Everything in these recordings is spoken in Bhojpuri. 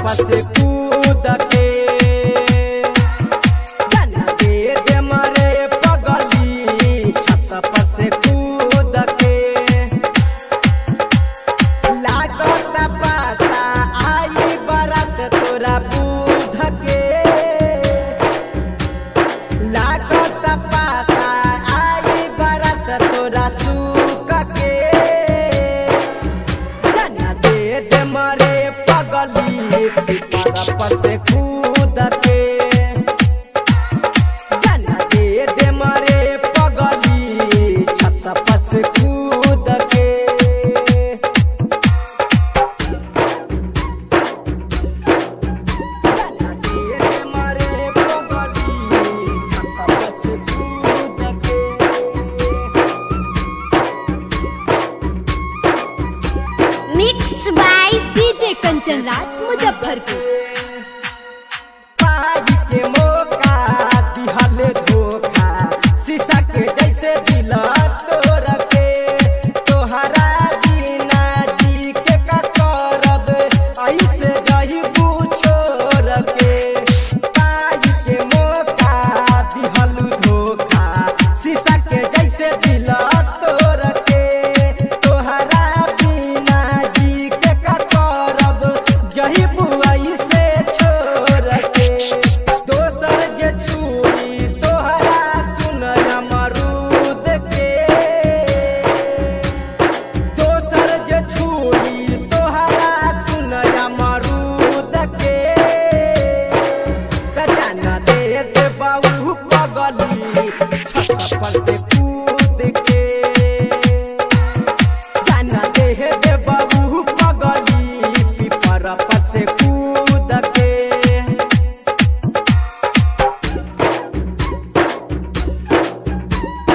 पर से कूद के जाना दे दे मरे पगली छत पर से कूद के लागत पता आई बरात तोरा बुध के लागत पता आई बरात तोरा सुक के जाना दे दे मरे पगली पर से कूद के जाना दे दे मरे पगली छत पर से कूद के जाना दे दे मरे पगली छत पर से कूद के mix by DJ Kanchan Raj Muzaffarpur. पाई के मौका दिहले धोखा शीशा के जैसे दिल तोड़ के तोहरा बिना जी के का करब ऐसे रही छोड़ के पाई के मौका दिहलु धोखा शीशा के जैसे दिल तोड़ के तोहरा बिना जी के का करब जही बुआई से छोड़ के दोसर जे छुई तोहरा सुन अमरूद के दोसर जे छुई तोहरा सुन अमरूद के त जाना दे दे बाबू पगली छत पर से कूद के जाना दे दे बाबू पगली पीपर पर से कूद के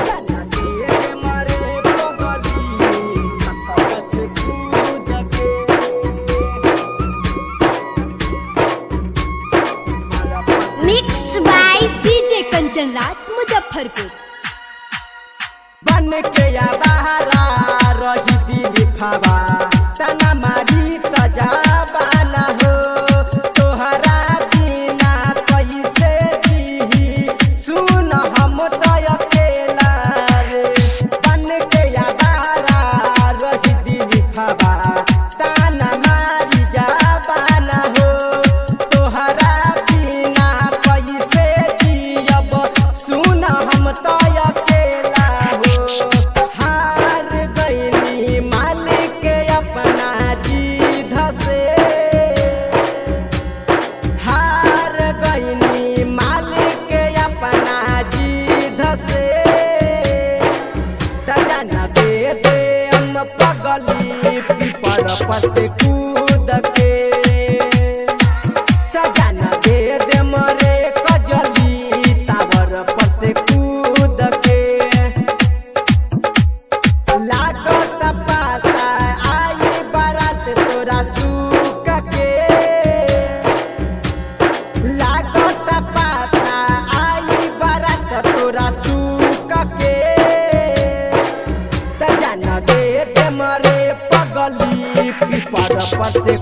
जाना दे दे मरे पगली छत पर से कूद के mix by DJ Kanchan Raj Muzaffarpur. बन के या बहारा रही दिल खावा तना मारी तजाबाना हो तोहरा बिना कैसे जीही सुन हम तो अकेला रे बन के या बहारा रही दिल खावा तना मारी जाबाना हो तोहरा बिना कैसे जियब सुन हम तो अकेला हो हार गईनी मालिक अपना जीध से हार गईनी मालिक अपना जीध से त जाना दे दे हम पगली पीपर पर से कूद के त जाना दे दे मरे कजली टावर पर से कूद के लागत पता आई बरात तोरा सुक के लागत पता आई बरात तोरा सुक के त जाना दे दे मरे पगली पीपर पर से